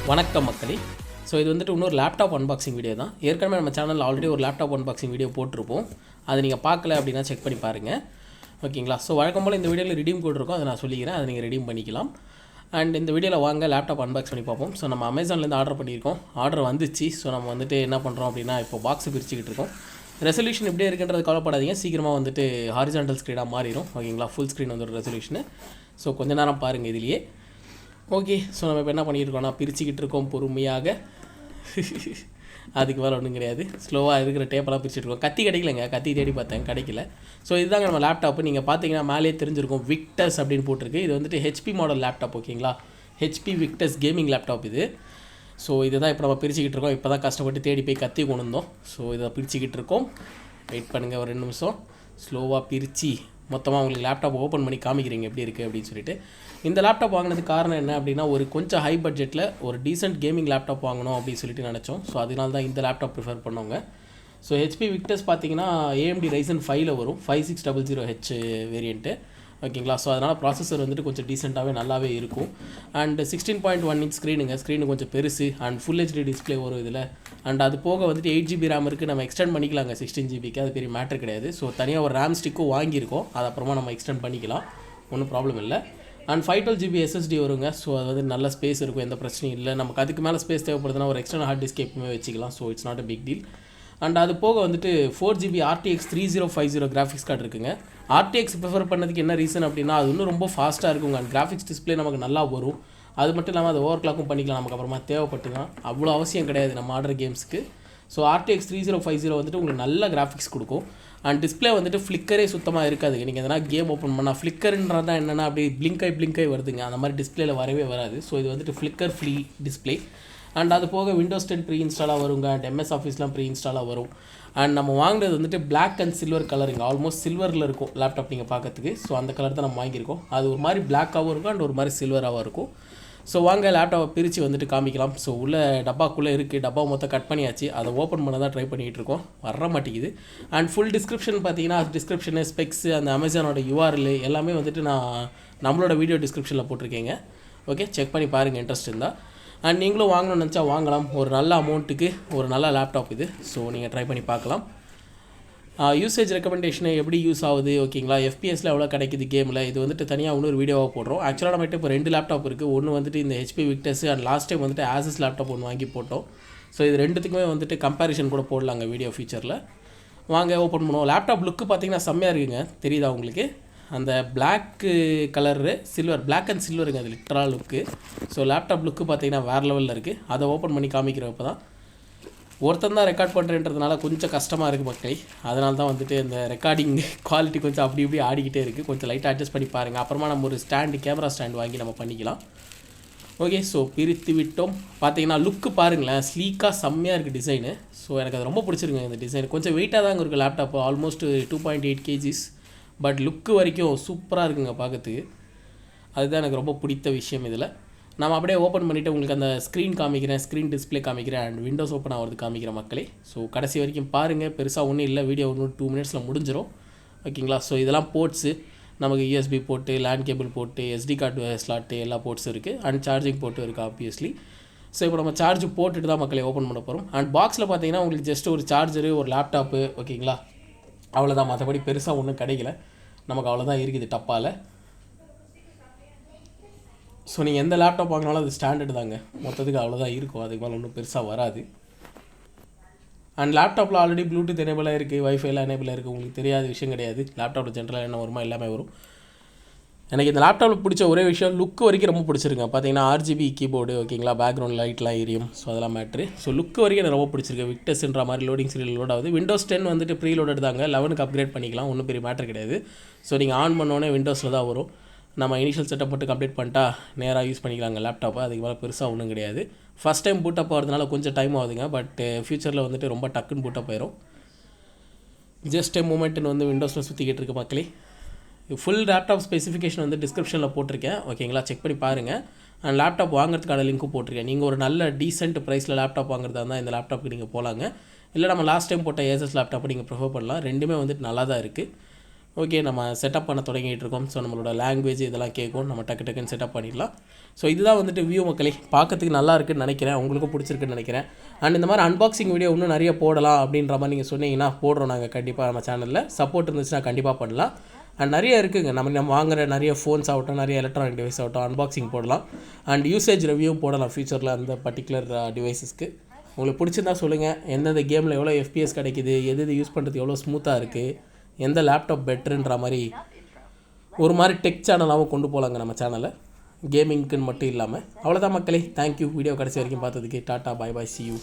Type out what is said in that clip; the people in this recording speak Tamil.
வணக்கம் மக்களே. ஸோ இது வந்துட்டு இன்னொரு லேப்டாப் அன்பாக்சிங் வீடியோ தான். ஏற்கனவே நம்ம சேனலில் ஆல்ரெடி ஒரு லேப்டாப் அன்பாக்சிங் வீடியோ போட்டிருப்போம். அதை நீங்கள் பார்க்கல அப்படின்னா செக் பண்ணி பாருங்கள், ஓகேங்களா. ஸோ வழக்கம் போல் இந்த வீடியோவில் ரிடீம் கோட் இருக்கும், அதை நான் சொல்லிக்கிறேன், அதை நீங்கள் ரிடீம் பண்ணிக்கலாம். அண்ட் இந்த வீடியோவில் வாங்க லேப்டாப் அன்பாக்ஸ் பண்ணி பார்ப்போம். ஸோ நம்ம அமேசான்லேருந்து ஆர்டர் பண்ணியிருக்கோம், ஆர்டர் வந்துச்சு. ஸோ நம்ம வந்துட்டு என்ன பண்ணுறோம் அப்படின்னா இப்போ பாக்ஸை பிரிச்சுக்கிட்டு இருக்கோம். ரெசல்யூஷன் இப்படியே இருக்குன்றது கவலைப்படாதீங்க, சீக்கிரமாக வந்துட்டு ஹாரிசான்டல் ஸ்க்ரீனாக மாறிடும், ஓகேங்களா. ஃபுல் ஸ்க்ரீன் வந்துடும் ரெசல்யூஷனு. ஸோ கொஞ்ச நேரம் பாருங்கள் இதுலேயே. ஓகே, ஸோ நம்ம இப்போ என்ன பண்ணியிருக்கோம்னா பிரிச்சுக்கிட்டு இருக்கோம் பொறுமையாக. அதுக்கு மேலே ஒன்றும் கிடையாது, ஸ்லோவாக இருக்கிற டேப்பெல்லாம் பிரிச்சுட்டு இருக்கோம். கத்தி கிடைக்கலங்க, கத்தி தேடி பார்த்தேன் கிடைக்கல. ஸோ இதுதாங்க நம்ம லேப்டாப்பு. நீங்கள் பார்த்தீங்கன்னா மேலே தெரிஞ்சிருக்கும் விக்டஸ் அப்படின்னு போட்டிருக்கு. இது வந்துட்டு ஹெச்பி மாடல் லேப்டாப், ஓகேங்களா. ஹெச்பி விக்டஸ் கேமிங் லேப்டாப் இது. ஸோ இதுதான் இப்போ நம்ம பிரிச்சுக்கிட்டு இருக்கோம். இப்போ தான் கஷ்டப்பட்டு தேடி போய் கத்தி கொண்டு வந்தோம். ஸோ இதை பிரிச்சுக்கிட்டு இருக்கோம். வெயிட் பண்ணுங்கள் ஒரு 2 நிமிஷம். ஸ்லோவாக பிரித்து மொத்தமாக உங்களுக்கு லேப்டாப் ஓப்பன் பண்ணி காமிக்கிறீங்க எப்படி இருக்குது அப்படின்னு சொல்லிட்டு. இந்த லேப்டாப் வாங்கினதுக்கு காரணம் என்ன அப்படின்னா, ஒரு கொஞ்சம் ஹை பட்ஜெட்டில் ஒரு டீசென்ட் கேமிங் லேப்டாப் வாங்கணும் அப்படின்னு சொல்லிட்டு நினச்சோம். ஸோ அதனால தான் இந்த லேப்டாப் ப்ரிஃபர் பண்ணவங்க. ஸோ ஹெச்பி விக்டஸ் பார்த்தீங்கன்னா AMD Ryzen 5 வரும், 5600H வேரியண்ட்டு, ஓகேங்களா. ஸோ அதனால் ப்ராசஸர் வந்துட்டு கொஞ்சம் டீசெண்டாகவே நல்லாவே இருக்கும். அண்ட் 16.1 இன்ச் ஸ்க்ரீனு கொஞ்சம் பெருசு. அண்ட் ஃபுல் HD டிஸ்பிளே வரும் இதில். அண்ட் அது போக வந்துட்டு 8GB ரேம் இருக்குது, நம்ம எக்ஸ்டெண்ட் பண்ணிக்கலாங்க 16GBக்கு, அது பெரிய மேட்ரு கிடையாது. ஸோ தனியாக ஒரு ரேம் ஸ்டிக்கும் வாங்கியிருக்கோம், அது அப்புறமா நம்ம எக்ஸ்டெண்ட் பண்ணிக்கலாம், ஒன்றும் ப்ராப்ளம் இல்லை. அண்ட் 512GB SSD வருங்க. ஸோ அது வந்து நல்ல ஸ்பேஸ் இருக்கும், எந்த பிரச்சனையும் இல்லை. நமக்கு அதுக்கு மேலே ஸ்பேஸ் தேவைப்படுதுன்னா ஒரு எக்ஸ்டர்னல் ஹார்ட் டிஸ்க் எப்பவுமே வச்சுக்கலாம். So it's not a big deal. And அது போக வந்துட்டு 4GB RTX 3050 கிராஃபிக்ஸ் கார்டு இருக்குங்க. RTX ப்ரிஃபர் பண்ணதுக்கு என்ன ரீசன் அப்படின்னா, அது இன்னும் ரொம்ப ஃபாஸ்ட்டாக இருக்குங்க. அண்ட் கிராஃபிக்ஸ் டிஸ்பிளே நமக்கு நல்லா வரும். அது மட்டும் இல்லாமல் அது ஓவர் கிளாக்கும் பண்ணிக்கலாம் நமக்கு அப்புறமா தேவைப்பட்டு தான். அவ்வளோ அவசியம் கிடையாது நம்ம ஆர்டர் கேம்ஸுக்கு. ஸோ RTX 3050 வந்துட்டு உங்களுக்கு நல்ல கிராஃபிக்ஸ் கொடுக்கும். அண்ட் டிஸ்பிளே வந்துட்டு ஃப்ளிக்கரே சுத்தமாக இருக்காதுங்க. நீங்கள் எதனா கேம் ஓப்பன் பண்ணால் ஃப்ளிக்கர்ன்றதா என்னென்னா அப்படியே பிளிங்காய் வருதுங்க, அந்த மாதிரி டிஸ்பிளேல வரவே வராது. ஸோ இது வந்துட்டு ஃப்ளிக்கர் ஃப்ரீ டிஸ்பிளே. அண்ட் அது போக விண்டோஸ் 10 ப்ரீ இன்ஸ்டாலாக வருங்க. அண்ட் MS ஆஃபீஸ்லாம் ப்ரீ இன்ஸ்டாலாக வரும். அண்ட் நம்ம வாங்குறது வந்துட்டு பிளாக் அண்ட் சில்வர் கலருங்க. ஆல்மோஸ்ட் சில்வரில் இருக்கும் லேப்டாப் நீங்கள் பார்க்கறதுக்கு. ஸோ அந்த கலர் தான் நம்ம வாங்கியிருக்கோம். அது ஒரு மாதிரி பிளாக்காகவும் இருக்கும் அண்ட் ஒரு மாதிரி சில்வராகவும் இருக்கும். ஸோ வாங்க லேப்டாப்பை பிரித்து வந்துட்டு காமிக்கலாம். ஸோ உள்ள டப்பாக்குள்ளே இருக்குது, டப்பா மொத்தம் கட் பண்ணியாச்சு. அதை ஓப்பன் பண்ண தான் ட்ரை பண்ணிகிட்டு இருக்கோம், வர மாட்டேங்குது. அண்ட் ஃபுல் டிஸ்கிரிப்ஷன் பார்த்தீங்கன்னா டிஸ்கிரிப்ஷனு ஸ்பெக்ஸு அந்த அமேசானோட URL எல்லாமே வந்துட்டு நான் நம்மளோட வீடியோ டிஸ்கிரிப்ஷனில் போட்டிருக்கேங்க. ஓகே, செக் பண்ணி பாருங்கள் இன்ட்ரெஸ்ட் இருந்தால். அண்ட் நீங்களும் வாங்கணும்னு நினச்சா வாங்கலாம், ஒரு நல்ல அமௌண்ட்டுக்கு ஒரு நல்ல லேப்டாப் இது. ஸோ நீங்கள் ட்ரை பண்ணி பார்க்கலாம். யூசேஜ் ரெக்கமெண்டேஷனு எப்படி யூஸ் ஆகுது, ஓகேங்களா. FPSல எவ்வளோ கிடைக்குது கேமில், இது வந்துட்டு தனியாக இன்னொரு வீடியோவாக போடுறோம். ஆக்சுவலாக நம்மகிட்ட இப்போ 2 லேப்டாப் இருக்குது. ஒன்று வந்துட்டு இந்த HP Victus, and last time வந்துட்டு ஆசஸ் லேப்டாப் ஒன்று வாங்கி போட்டோம். ஸோ இது ரெண்டுத்துக்குமே வந்துட்டு கம்பேரிஷன் கூட போடலாங்க வீடியோ ஃபியூச்சரில். வாங்க ஓப்பன் பண்ணுவோம். லேப்டாப் லுக்கு பார்த்தீங்கன்னா செம்மையாக இருக்குங்க, தெரியுதா உங்களுக்கு. அந்த black colour silver, black and சில்வருங்க அது literal look. So laptop look பார்த்தீங்கன்னா வேறு லெவலில் இருக்குது. அதை ஓப்பன் பண்ணி காமிக்கிறோம். இப்போ தான் ஒருத்தன் தான் ரெக்கார்ட் பண்ணுறேன்றதுனால கொஞ்சம் கஷ்டமாக இருக்குது மக்களே. அதனால தான் வந்துட்டு இந்த ரெக்கார்டிங் குவாலிட்டி கொஞ்சம் அப்படி இப்படி ஆடிக்கிட்டே இருக்குது. கொஞ்சம் லைட்டாக அட்ஜஸ்ட் பண்ணி பாருங்கள். அப்புறமா நம்ம ஒரு கேமரா ஸ்டாண்ட் வாங்கி நம்ம பண்ணிக்கலாம். ஓகே, ஸோ பிரித்து விட்டோம். பார்த்தீங்கன்னா லுக்கு பாருங்களேன், ஸ்லீக்காக செம்மையாக இருக்குது டிசைனு. ஸோ எனக்கு அது ரொம்ப பிடிச்சிருங்க இந்த டிசைன். கொஞ்சம் வெயிட்டாக தாங்க இருக்குது லேப்டாப்பு, ஆல்மோஸ்ட் 2.8 kgs. பட் லுக்கு வரைக்கும் சூப்பராக இருக்குங்க பார்க்கறதுக்கு. அதுதான் எனக்கு ரொம்ப பிடித்த விஷயம் இதில். நம்ம அப்படியே ஓப்பன் பண்ணிவிட்டு உங்களுக்கு அந்த ஸ்க்ரீன் காமிக்கிறேன், ஸ்க்ரீன் டிஸ்பிளே காமிக்கிறேன், அண்ட் விண்டோஸ் ஓப்பன் ஆகிறது காமிக்கிறேன் மக்களே. ஸோ கடைசி வரைக்கும் பாருங்கள். பெருசாக ஒன்றும் இல்லை, வீடியோ ஒன்று 2 மினிட்ஸில் முடிஞ்சிடும், ஓகேங்களா. ஸோ இதெல்லாம் போர்ட்ஸு, நமக்கு USB போட்டு, லேண்ட் கேபிள் போட்டு, SD கார்டு ஸ்லாட்டு எல்லா போர்ட்ஸும் இருக்குது. அண்ட் சார்ஜிங் போர்ட்டும் இருக்குது ஆப்வியஸ்லி. ஸோ இப்போ நம்ம சார்ஜ் போட்டுட்டு தான் மக்களே ஓப்பன் பண்ண போகிறோம். அண்ட் பாக்ஸில் பார்த்தீங்கன்னா உங்களுக்கு ஜஸ்ட் ஒரு சார்ஜரு, ஒரு லேப்டாப்பு, ஓகேங்களா, அவ்வளோதான். மற்றபடி பெருசாக ஒன்றும் கிடைக்கல நமக்கு, அவ்வளோதான் இருக்குது டப்பாவில். ஸோ நீங்கள் எந்த லேப்டாப் வாங்கினாலும் அது ஸ்டாண்டர்டு தாங்க, மொத்தத்துக்கு அவ்வளோதான் இருக்கும், அதுக்கு மேலே ஒன்றும் பெருசாக வராது. அண்ட் லேப்டாப்பில் ஆல்ரெடி ப்ளூடூத் எனேபிளாக இருக்குது, வைஃபைலாம் எனேபிளாக இருக்குது. உங்களுக்கு தெரியாத விஷயம் கிடையாது, லேப்டாப்பில் ஜென்ரலாக என்ன வருமா எல்லாமே வரும். எனக்கு இந்த லேப்டாப்பில் பிடிச்ச ஒரே விஷயம் லுக்கு வரைக்கும் ரொம்ப பிடிச்சிருங்க. பார்த்தீங்கன்னா RGB கீபோர்டு, ஓகேங்களா, பேக்ரவுண்ட் லைட்லாம் எரியும். ஸோ அதெல்லாம் மேட்ரு. ஸோ லுக்கு வரைக்கும் எனக்கு ரொம்ப பிடிச்சிருக்கு. விக்டஸ்ன்ற மாதிரி லோடிங் சீரியல் லோட் ஆகுது. விண்டோஸ் 10 வந்துட்டு ப்ரீ லோடட் தாங்க, 11க்கு அப்கிரேட் பண்ணிக்கலாம், ஒன்றும் பெரிய மேட்ரு கிடையாது. ஸோ நீங்கள் ஆன் பண்ணோன்னே விண்டோஸில் தான் வரும். நம்ம இனிஷியல் செட்டப் மட்டும் கம்ப்ளீட் பண்ணிட்டா நேராக யூஸ் பண்ணிக்கலாங்க லேப்டாப்பை. அதுக்கு மேலே பெருசாக ஒன்றும் கிடையாது. ஃபஸ்ட் டைம் பூட்டப் ஆகிறதுனால கொஞ்சம் டைம் ஆகுதுங்க. பட் ஃபியூச்சரில் வந்துட்டு ரொம்ப டக்குன்னு பூட்டப் ஆயிரும். ஜஸ்ட் மூமெண்ட்டுன்னு வந்து விண்டோஸில் சுற்றிக்கிட்டு இருக்கு மக்களே. ஃபுல் லேப்டாப் ஸ்பெசிஃபிகேஷன் வந்து டிஸ்கிரிப்ஷனில் போட்டிருக்கேன், ஓகேங்களா, செக் பண்ணி பாருங்கள். அண்ட் லேப்டாப் வாங்குறதுக்கான லிங்க்கும் போட்டிருக்கேன். நீங்கள் ஒரு நல்ல டீசென்ட் ப்ரைஸில் லேப்டாப் வாங்குறதா இருந்தால் இந்த லேப்டாப்புக்கு நீங்கள் போகலாங்க. இல்லை நம்ம லாஸ்ட் டைம் போட்ட ஏசஸ் லேப்டாப்பை நீங்கள் ப்ரிஃபர் பண்ணலாம். ரெண்டுமே வந்துட்டு நல்லா தான் இருக்குது, ஓகே நம்ம செட்டப் பண்ண தொடங்கிட்டு இருக்கோம். ஸோ நம்மளோட லாங்குவேஜ் இதெல்லாம் கேட்கும், நம்ம டக்குன்னு செட்டப் பண்ணிடலாம். ஸோ இதுதான் வந்துட்டு வியூ மக்களே, பார்க்கறதுக்கு நல்லா இருக்குன்னு நினைக்கிறேன், உங்களுக்கும் பிடிச்சிருக்குன்னு நினைக்கிறேன். அண்ட் இந்த மாதிரி அன்பாக்சிங் வீடியோ இன்னும் நிறைய போடலாம் அப்படின்ற மாதிரி நீங்கள் சொன்னீங்கன்னா போடுறோம் நாங்கள் கண்டிப்பாக. நம்ம சேனலில் சப்போர்ட் இருந்துச்சுன்னா கண்டிப்பாக பண்ணலாம். அண்ட் நிறைய இருக்குங்க, நம்ம வாங்குகிற நிறைய ஃபோன்ஸ் ஆகட்டும், நிறைய எலக்ட்ரானிக் டிவைஸ் ஆகட்டும் அன்பாக்சிங் போடலாம். அண்ட் யூசேஜ் ரிவ்யூ போடலாம் ஃபியூச்சரில் அந்த பர்டிகுலர் டிவைஸஸ்க்கு. உங்களுக்கு பிடிச்சிருந்தா சொல்லுங்கள், எந்தெந்த கேமில் எவ்வளோ எஃபிஎஸ் கிடைக்குது, எது யூஸ் பண்ணுறது எவ்வளோ ஸ்மூத்தாக இருக்குது, எந்த லேப்டாப் பெட்டருன்ற மாதிரி ஒரு மாதிரி டெக் சேனலாகவும் கொண்டு போகலாங்க நம்ம சேனலை, கேமிங்க்குன்னு மட்டும் இல்லாமல். அவ்வளோதான் மக்களே, தேங்க்யூ வீடியோ கடைசி வரைக்கும் பார்த்ததுக்கு. Tata, bye bye, C you.